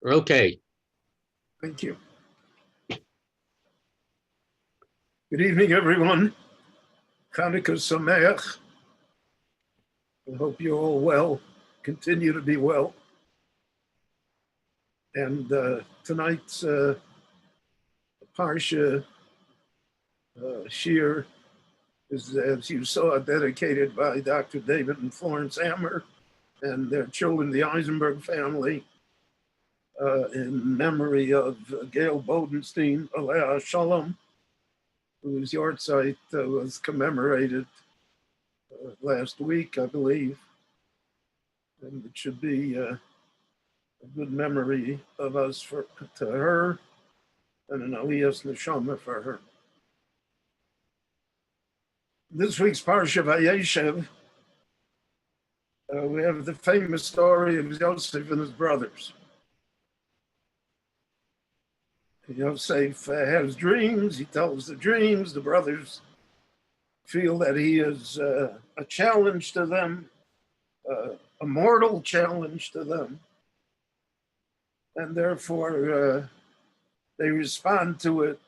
Okay. Thank you. Good evening, everyone. Chanukah Sameach. I hope you're all well. Continue to be well. And tonight's Parsha Shiur is, as you saw, dedicated by Dr. David and Florence Hammer and their children, the Eisenberg family, in memory of Gail Bodenstein, Alea Shalom, whose yahrzeit was commemorated last week, I believe. And it should be a good memory of us to her, and an aliyas neshama for her. This week's Parsha Vayeshev, we have the famous story of Yosef and his brothers. Yosef has dreams, he tells the dreams, the brothers feel that he is a challenge to them, a mortal challenge to them, and therefore they respond to it.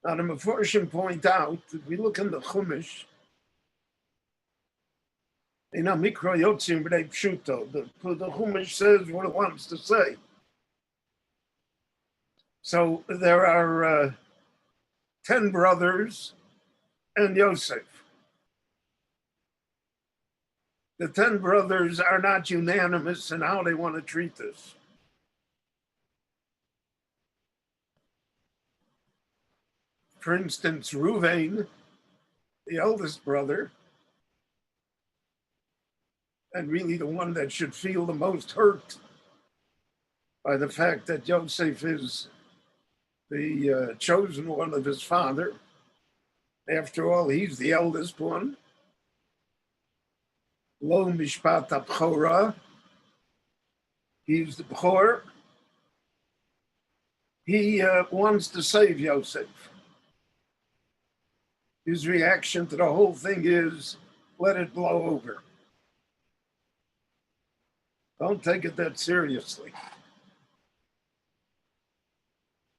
Now the Meforshim point out, if we look in the Chumash, the Chumash says what it wants to say. So there are 10 brothers and Yosef. The 10 brothers are not unanimous in how they want to treat this. For instance, Reuven, the eldest brother, and really the one that should feel the most hurt by the fact that Yosef is the chosen one of his father. After all, he's the eldest one. Lo mishpat abchora. He's the bchor. He wants to save Yosef. His reaction to the whole thing is, let it blow over. Don't take it that seriously.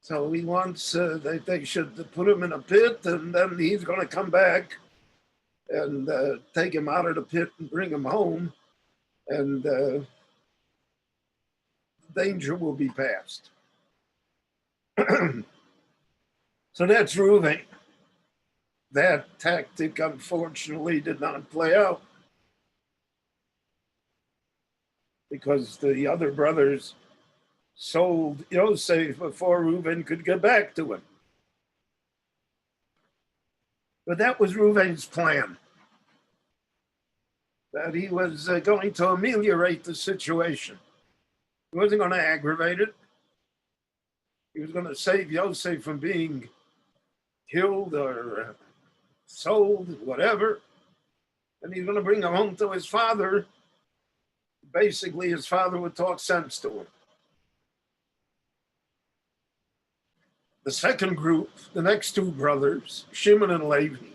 So he wants that they should put him in a pit, and then he's going to come back and take him out of the pit and bring him home, and danger will be past. So that's Reuven. That tactic, unfortunately, did not play out because the other brothers sold Yosef before Reuven could get back to him. But that was Reuven's plan, that he was going to ameliorate the situation. He wasn't going to aggravate it. He was going to save Yosef from being killed or sold, whatever. And he's going to bring him home to his father. Basically, his father would talk sense to him. The second group, the next two brothers, Shimon and Levi,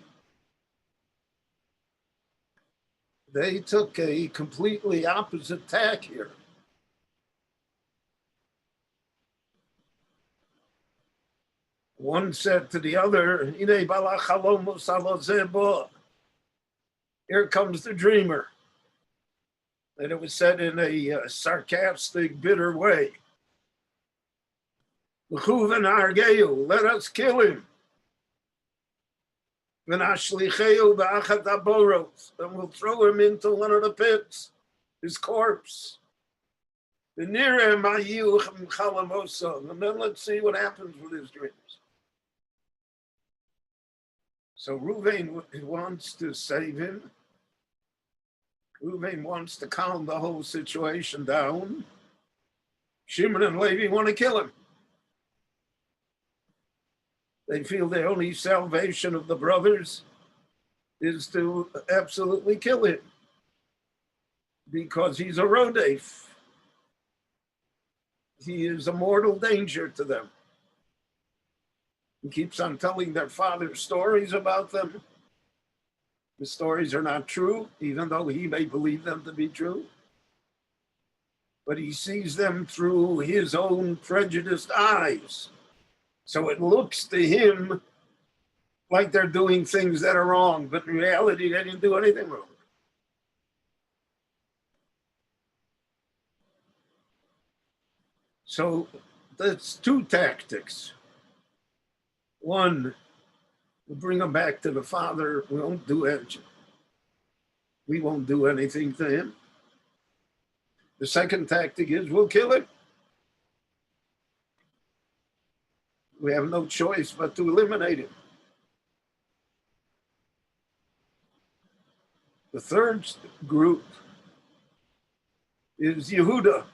they took a completely opposite tack here. One said to the other, here comes the dreamer. And it was said in a sarcastic, bitter way. Let us kill him. And we'll throw him into one of the pits, his corpse. And then let's see what happens with his dreams. So Reuven wants to save him. Reuven wants to calm the whole situation down. Shimon and Levi want to kill him. They feel the only salvation of the brothers is to absolutely kill him because he's a rodef. He is a mortal danger to them. He keeps on telling their father stories about them. The stories are not true, even though he may believe them to be true. but he sees them through his own prejudiced eyes. So it looks to him like they're doing things that are wrong, but in reality, they didn't do anything wrong. So that's two tactics. One, we'll bring them back to the father. We won't do anything to him. The second tactic is we'll kill him. We have no choice but to eliminate him. The third group is Yehuda.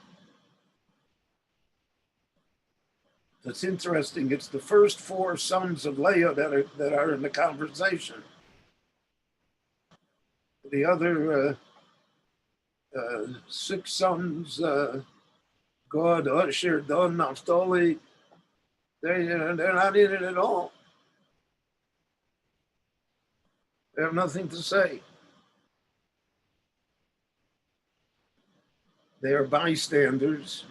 That's interesting. It's the first four sons of Leah that are in the conversation. The other six sons, Gad, Asher, Dan, Naphtali, they're not in it at all. They have nothing to say. They are bystanders,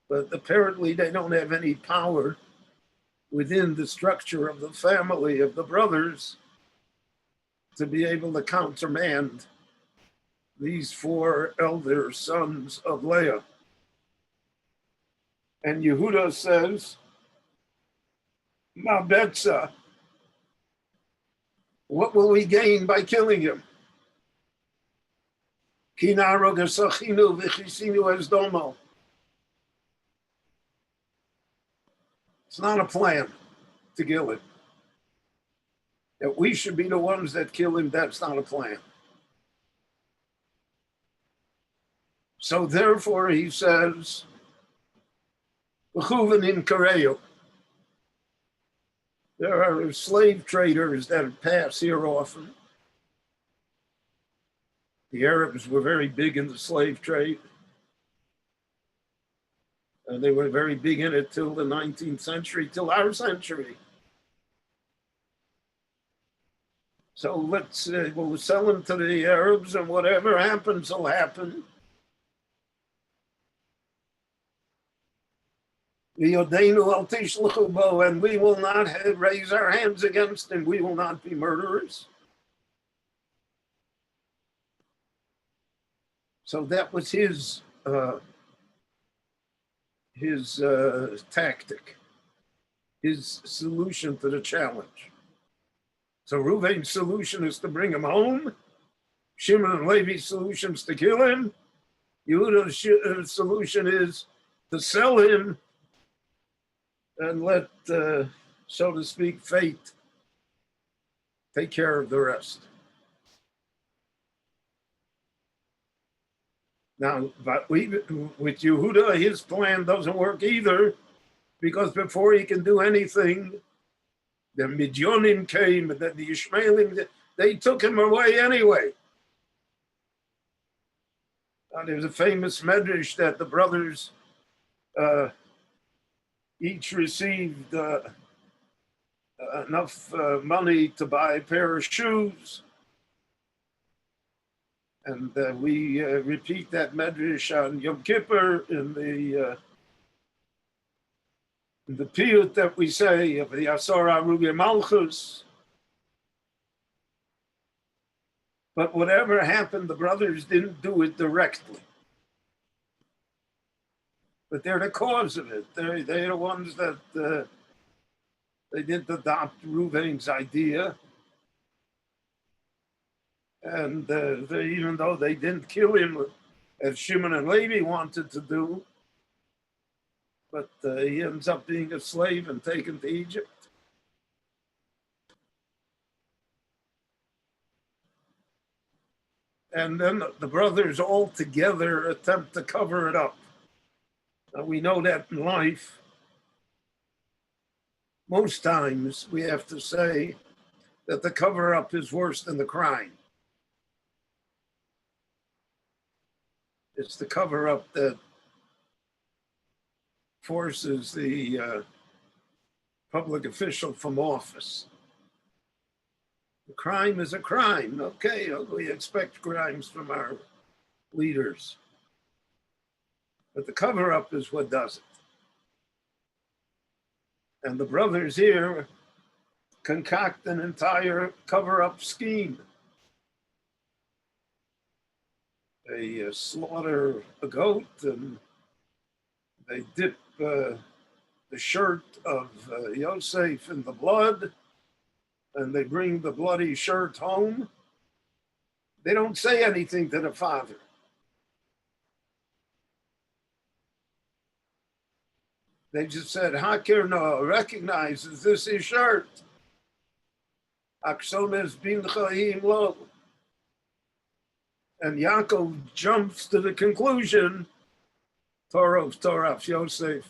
but apparently they don't have any power within the structure of the family of the brothers to be able to countermand these four elder sons of Leah. And Yehuda says, Ma betza, what will we gain by killing him? It's not a plan to kill him. That we should be the ones that kill him, that's not a plan. So therefore he says, there are slave traders that pass here often. The Arabs were very big in the slave trade. And they were very big in it till the 19th century, till our century. So we'll sell them to the Arabs, and whatever happens will happen. And we will not raise our hands against him. We will not be murderers. So that was his tactic, his solution to the challenge. So Reuven's solution is to bring him home. Shimon and Levi's solution is to kill him. Yehuda's solution is to sell him and let, so to speak, fate take care of the rest. Now, but with Yehuda, his plan doesn't work either, because before he can do anything, the Midyonim came, and then the Ishmaelim, they took him away anyway. And there's a famous medrash that the brothers each received enough money to buy a pair of shoes. And we repeat that medrash on Yom Kippur in the piyut that we say of the Asar Arugi Malchus. But whatever happened, the brothers didn't do it directly. But they're the cause of it. They're the ones that they didn't adopt Reuven's idea. And even though they didn't kill him as Shimon and Levi wanted to do, but he ends up being a slave and taken to Egypt. And then the brothers all together attempt to cover it up. Now we know that in life, most times we have to say that the cover-up is worse than the crime. It's the cover-up that forces the public official from office. The crime is a crime. Okay, we expect crimes from our leaders. But the cover-up is what does it. And the brothers here concoct an entire cover-up scheme. They slaughter a goat and they dip the shirt of Yosef in the blood, and they bring the bloody shirt home. They don't say anything to the father. They just said, Hakir no recognizes this is shirt. Aksones bin Chaim lo. And Yaakov jumps to the conclusion, Torah Yosef,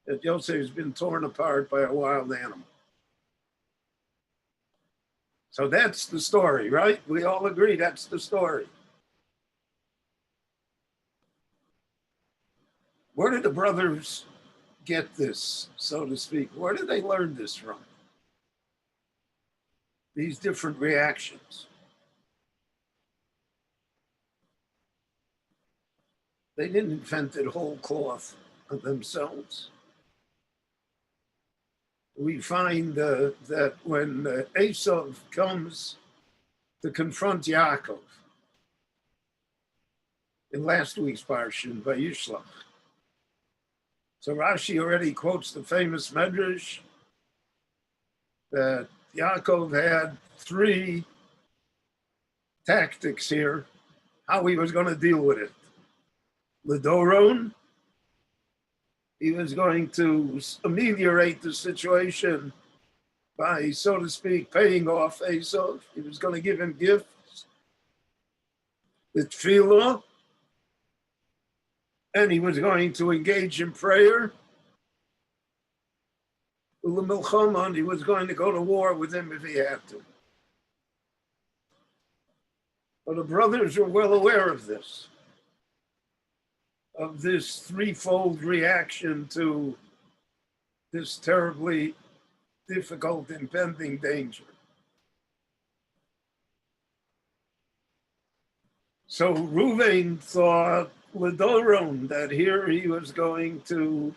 that Yosef has been torn apart by a wild animal. So that's the story, right? We all agree that's the story. Where did the brothers get this, so to speak? Where did they learn this from? These different reactions. They didn't invent it whole cloth of themselves. We find that when Esav comes to confront Yaakov in last week's Parsha in Vayishlach, so Rashi already quotes the famous Medrash that Yaakov had 3 tactics here, how he was going to deal with it. L'doron, he was going to ameliorate the situation by, so to speak, paying off Esav. He was going to give him gifts. The tefillah, and he was going to engage in prayer. And he was going to go to war with him if he had to. But the brothers were well aware of this threefold reaction to this terribly difficult impending danger. So Reuven thought L'doron, that here he was going to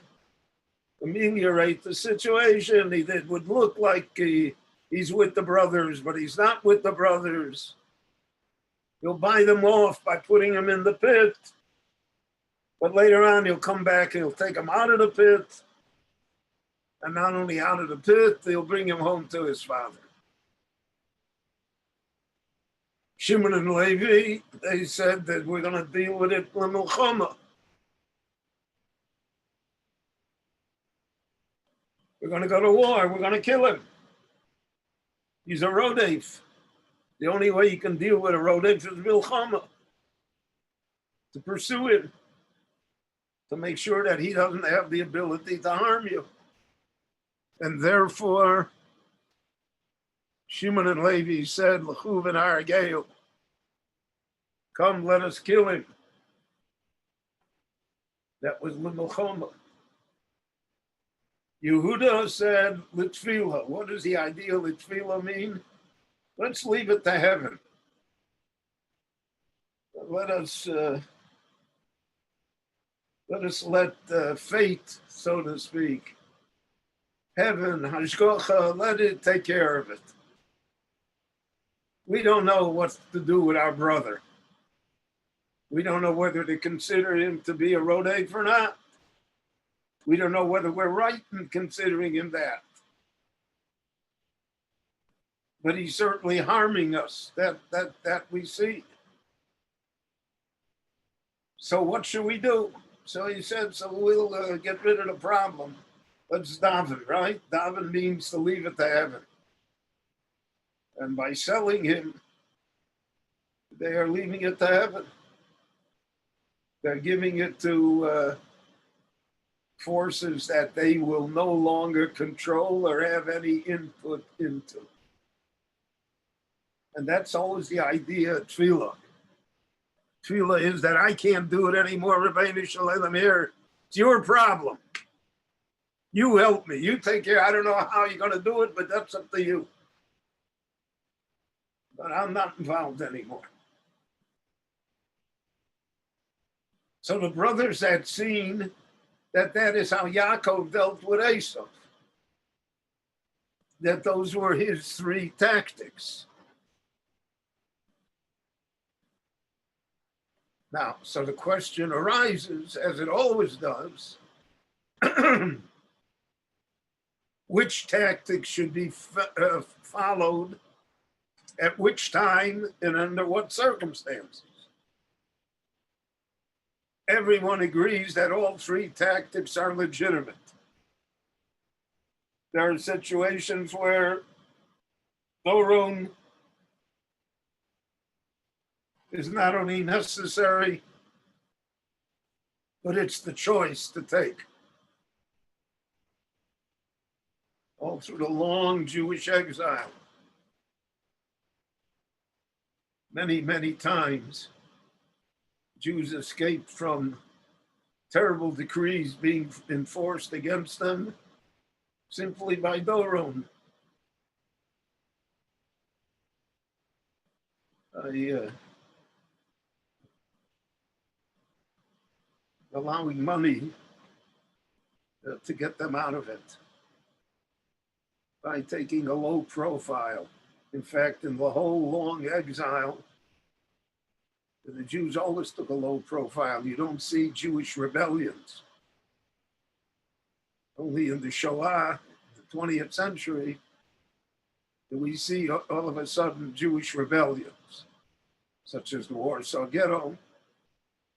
ameliorate the situation. It would look like he's with the brothers, but he's not with the brothers. He'll buy them off by putting them in the pit. But later on, he'll come back and he'll take them out of the pit. And not only out of the pit, he'll bring him home to his father. Shimon and Levi, they said that we're going to deal with it l'milchama. We're going to go to war. We're going to kill him. He's a rodef. The only way you can deal with a rodef is milchama. To pursue him. To make sure that he doesn't have the ability to harm you. And therefore, Shimon and Levi said, L'chuv and Arageu, come, let us kill him. That was l'milchama. Yehuda said, L'tfilah. What does the idea of L'tfilah mean? Let's leave it to heaven. Let us let fate, so to speak, heaven, hashgacha, let it take care of it. We don't know what to do with our brother. We don't know whether to consider him to be a rodef or not. We don't know whether we're right in considering him that. But he's certainly harming us. That we see. So what should we do? So he said, so we'll get rid of the problem. Let's daven, right? Daven means to leave it to heaven. And by selling him, they are leaving it to heaven. They're giving it to forces that they will no longer control or have any input into. And that's always the idea of tefillah. Tefillah is that I can't do it anymore, Rabbeinu Shalom here. It's your problem. You help me. You take care. I don't know how you're going to do it, but that's up to you. But I'm not involved anymore. So the brothers had seen that is how Yaakov dealt with Esau, that those were his three tactics. Now, so the question arises, as it always does, which tactics should be followed at which time and under what circumstances? Everyone agrees that all three tactics are legitimate. There are situations where Doron is not only necessary, but it's the choice to take. All through the long Jewish exile, many, many times, Jews escaped from terrible decrees being enforced against them simply by Doron. Allowing money to get them out of it by taking a low profile. In fact, in the whole long exile, the Jews always took a low profile. You don't see Jewish rebellions. Only in the Shoah, the 20th century, do we see all of a sudden Jewish rebellions, such as the Warsaw Ghetto,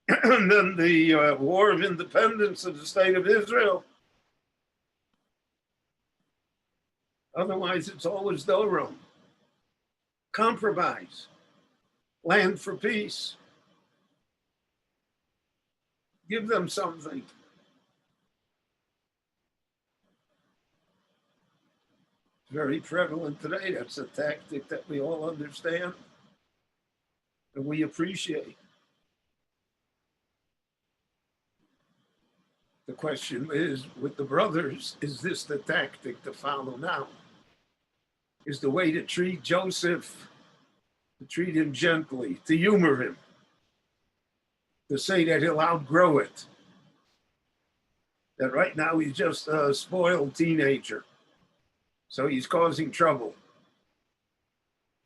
and then the War of Independence of the State of Israel. Otherwise, it's always Doron. Compromise. Land for peace. Give them something. Very prevalent today. That's a tactic that we all understand and we appreciate. The question is, with the brothers, is this the tactic to follow now? Is the way to treat Joseph, to treat him gently, to humor him, to say that he'll outgrow it, that right now he's just a spoiled teenager, so he's causing trouble.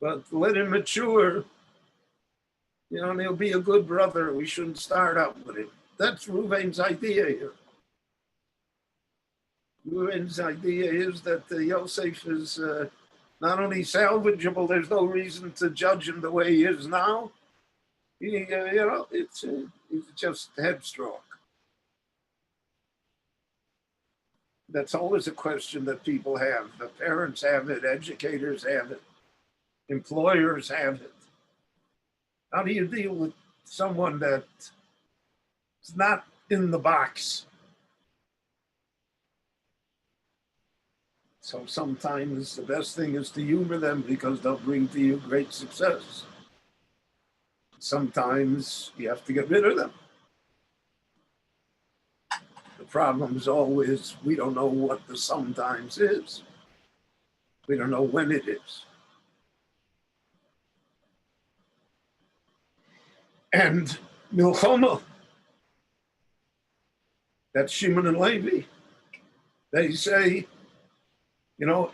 But let him mature, and he'll be a good brother. We shouldn't start out with him. That's Reuven's idea here. Reuven's idea is that Yosef is not only salvageable, there's no reason to judge him the way he is now. He's just headstrong. That's always a question that people have. The parents have it, educators have it, employers have it. How do you deal with someone that's not in the box? So sometimes the best thing is to humor them because they'll bring to you great success. Sometimes you have to get rid of them. The problem is always we don't know what the sometimes is. We don't know when it is. And Milchoma, that's Shimon and Levi. They say,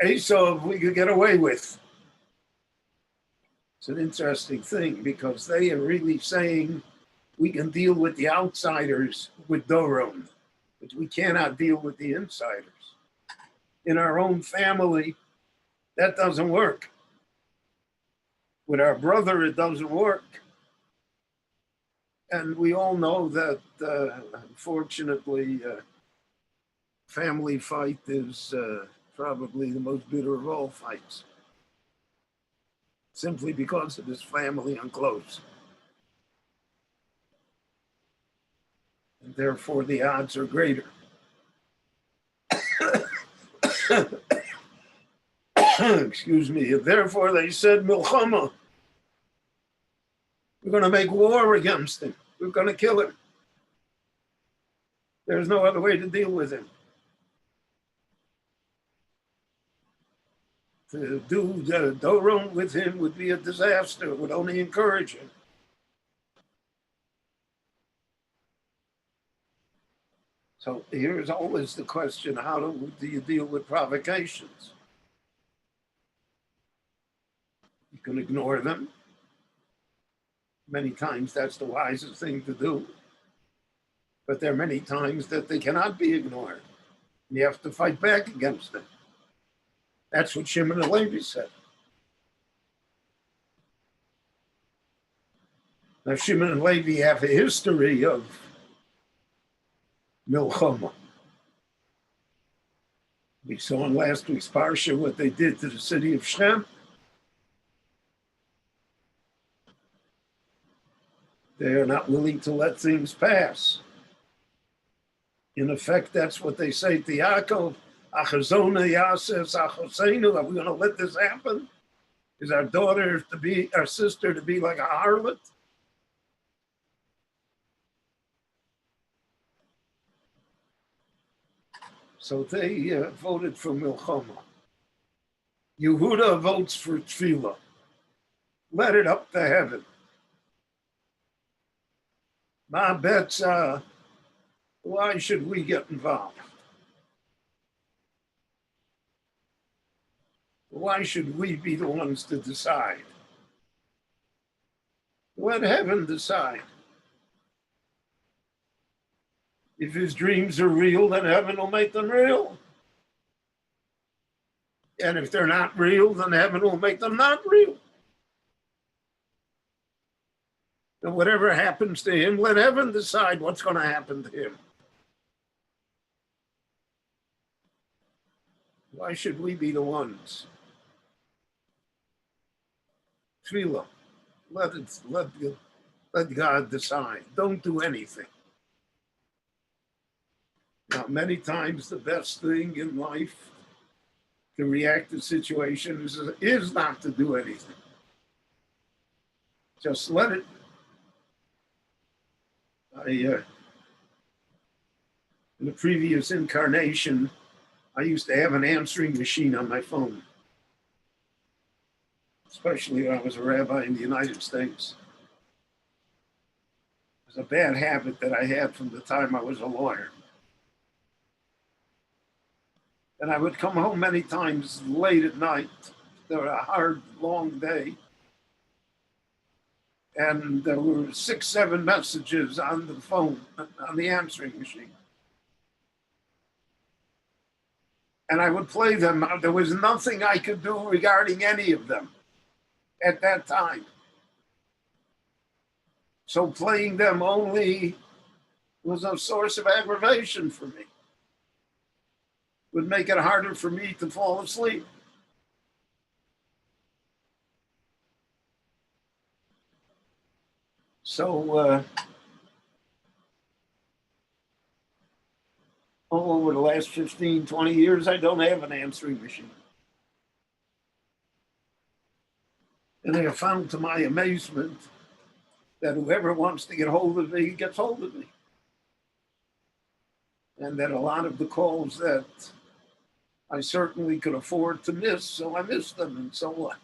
Esau we could get away with. It's an interesting thing because they are really saying we can deal with the outsiders with Doron, but we cannot deal with the insiders. In our own family, that doesn't work. With our brother, it doesn't work. And we all know that, unfortunately, family fight is probably the most bitter of all fights, simply because it is family and close. And therefore, the odds are greater. Excuse me. And therefore, they said, Milchama, we're going to make war against him. We're going to kill him. There's no other way to deal with him. To do the Doron with him would be a disaster. It would only encourage him. So here's always the question, how do you deal with provocations? You can ignore them. Many times that's the wisest thing to do. But there are many times that they cannot be ignored. You have to fight back against them. That's what Shimon and Levi said. Now, Shimon and Levi have a history of milchama. We saw in last week's Parsha what they did to the city of Shem. They are not willing to let things pass. In effect, that's what they say to Yaakov. Achazona Yasef Achoseinu. Are we going to let this happen? Is our sister to be like a harlot? So they voted for milchama. Yehuda votes for tefillah. Let it up to heaven. Ma bets, why should we get involved? Why should we be the ones to decide? Let heaven decide. If his dreams are real, then heaven will make them real. And if they're not real, then heaven will make them not real. And whatever happens to him, let heaven decide what's going to happen to him. Why should we be the ones? Tefillah. Let God decide. Don't do anything. Now, many times the best thing in life to react to situations is not to do anything. Just let it. In the previous incarnation, I used to have an answering machine on my phone, especially when I was a rabbi in the United States. It was a bad habit that I had from the time I was a lawyer. And I would come home many times late at night. There was a hard, long day. And there were 6, 7 messages on the phone, on the answering machine. And I would play them. There was nothing I could do regarding any of them at that time. So playing them only was a source of aggravation for me. Would make it harder for me to fall asleep. So all over the last 15, 20 years, I don't have an answering machine. And I have found to my amazement that whoever wants to get hold of me gets hold of me. And that a lot of the calls that I certainly could afford to miss, so I missed them, and so what?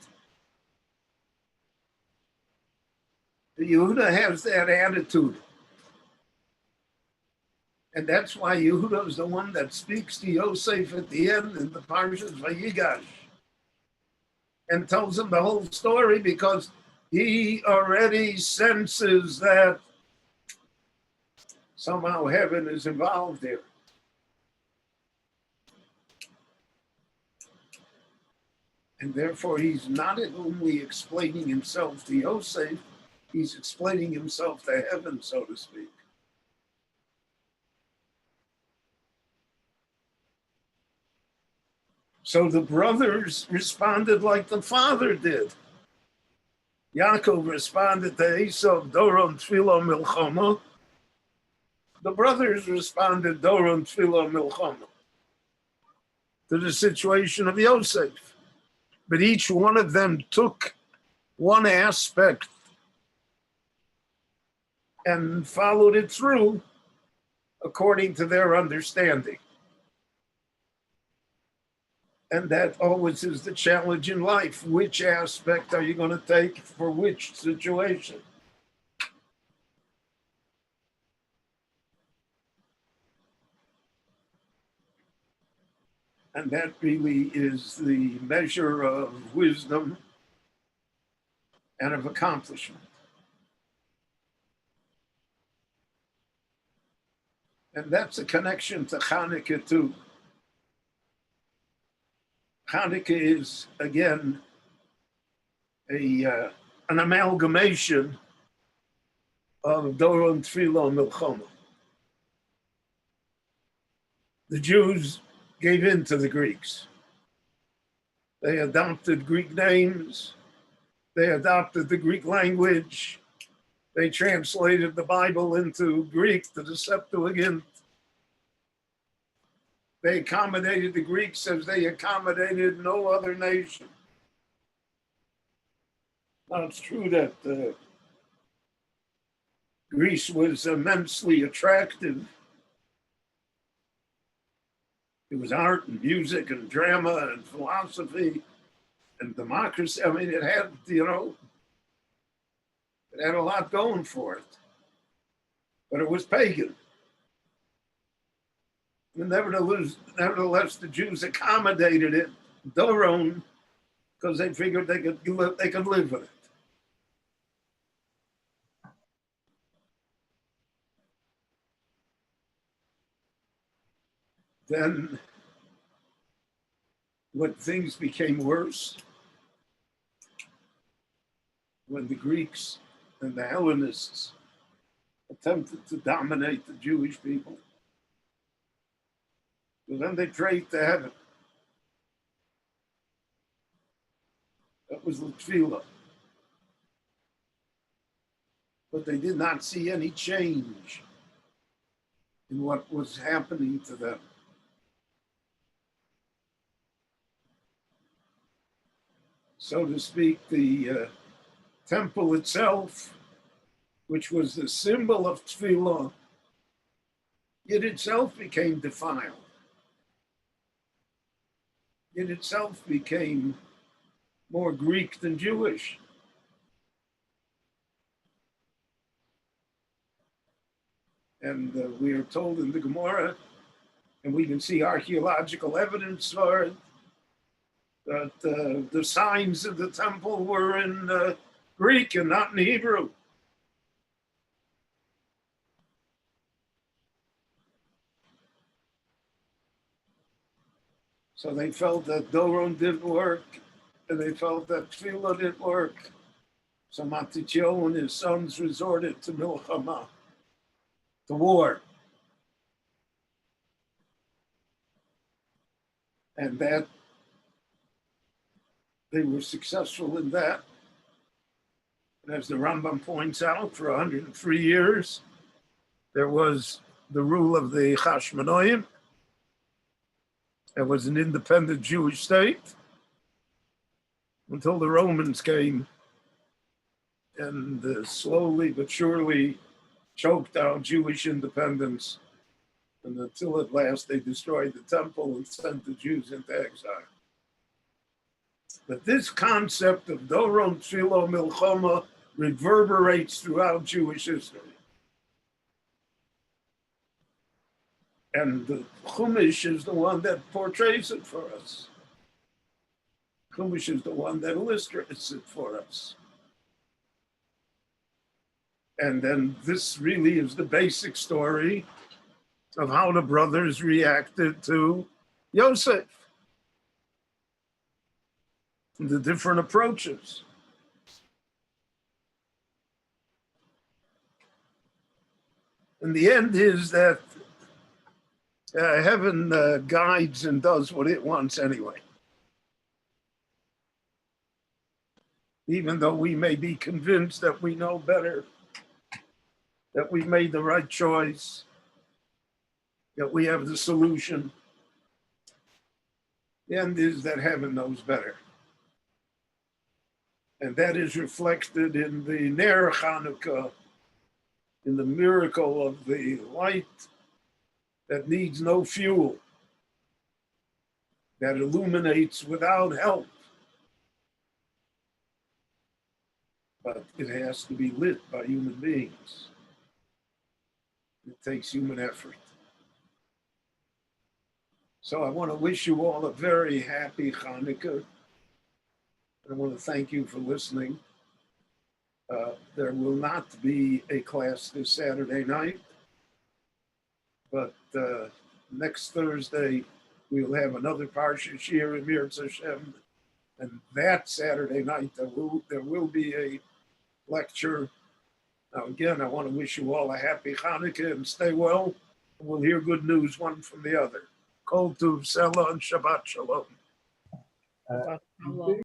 Yehuda has that attitude. And that's why Yehuda is the one that speaks to Yosef at the end in the Parshas Vayigash and tells him the whole story, because he already senses that somehow heaven is involved here. And therefore, he's not only explaining himself to Yosef, he's explaining himself to heaven, so to speak. So the brothers responded like the father did. Yaakov responded to Esau, Doron Tfilo Milchama. The brothers responded, Doron Tfilo Milchama, to the situation of Yosef. But each one of them took one aspect and followed it through according to their understanding. And that always is the challenge in life. Which aspect are you going to take for which situation? And that really is the measure of wisdom and of accomplishment. And that's a connection to Hanukkah too. Hanukkah is, again, an amalgamation of Doron, Tefillah, and Milchama. The Jews gave in to the Greeks. They adopted Greek names. They adopted the Greek language. They translated the Bible into Greek, to the Septuagint. They accommodated the Greeks as they accommodated no other nation. Now, it's true that Greece was immensely attractive. It was art and music and drama and philosophy and democracy. I mean, it had, it had a lot going for it. But it was pagan. And nevertheless, the Jews accommodated it, Doron, because they figured they could live with it. Then, when things became worse, when the Greeks and the Hellenists attempted to dominate the Jewish people, well, then they prayed to heaven. That was the tefillah. But they did not see any change in what was happening to them. So to speak, the temple itself, which was the symbol of tefillah, it itself became defiled. It itself became more Greek than Jewish. And we are told in the Gemara, and we can see archaeological evidence for it, that the signs of the temple were in Greek and not in Hebrew. So they felt that Doron didn't work, and they felt that Tefillah didn't work. So Matityahu and his sons resorted to Milchama, to war. And that they were successful in that. And as the Rambam points out, for 103 years, there was the rule of the Hashmonaim. It was an independent Jewish state until the Romans came and slowly but surely choked out Jewish independence, and until at last they destroyed the temple and sent the Jews into exile. But this concept of Doron, Tefillah, Milchama reverberates throughout Jewish history. And the Chumash is the one that portrays it for us. Chumash is the one that illustrates it for us. And then this really is the basic story of how the brothers reacted to Yosef. The different approaches. And the end is that heaven guides and does what it wants anyway. Even though we may be convinced that we know better, that we made the right choice, that we have the solution, the end is that heaven knows better. And that is reflected in the Ner Chanukah, in the miracle of the light that needs no fuel, that illuminates without help. But it has to be lit by human beings. It takes human effort. So I want to wish you all a very happy Hanukkah. I want to thank you for listening. There will not be a class this Saturday night, but next Thursday we'll have another Parsha Shiur in Mirz Hashem, and that Saturday night there will be a lecture. Now again, I want to wish you all a happy Hanukkah and stay well. We'll hear good news one from the other. Kol Tuv, Selah, and Shabbat Shalom.